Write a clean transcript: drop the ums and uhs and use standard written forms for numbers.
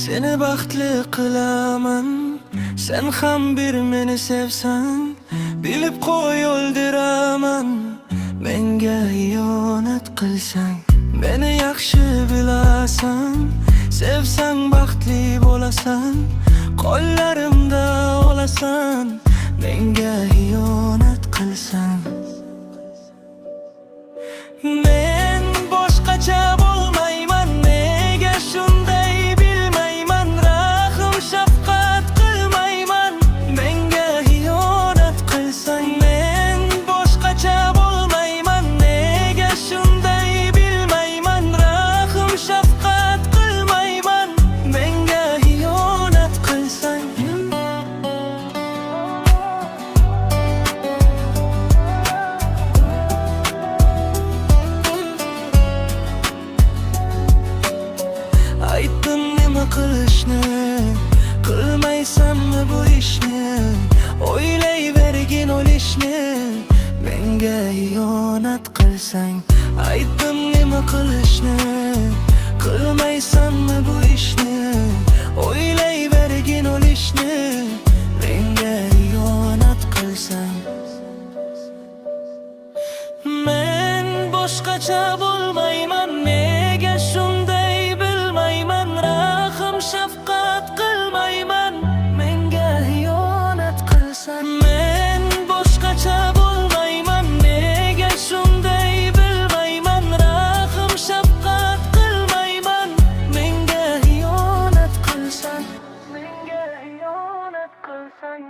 Seni baxtli qilaman, sen ham bir meni sevsan, bilib qo'y o'ldiraman. Menga xiyonat qilsang, meni yaxshi bilasan, sevsang baxtli bo'lasan, qo'llarimda olasan. Menga xiyonat qilsang, men boshqacha bo'lmayman. Nega shunday bilmayman, rahim shafqat qilmayman. Menga xiyonat qilsang, men boshqacha bo'lmayman. Nega shunday bilmayman, rahim shafqat qilmayman. Menga xiyonat qilsang, aytdim nima qilishni, qilmaysanmi bu ishni? O'ylayvergin o'lishni. Menga xiyonat qilsang, aytdim nima qilishni, qilmaysanmi bu ishni? O'ylayvergin o'lishni. Menga xiyonat qilsang, men boshqacha bo'lmayman. Nega shunday bilmayman, rahim shafqat qilmayman. Menga xiyonat qilsang, men boshqacha bo'lmayman. Nega shunday bilmayman, rahim shafqat qilmayman. Menga xiyonat qilsang, menga xiyonat qilsang.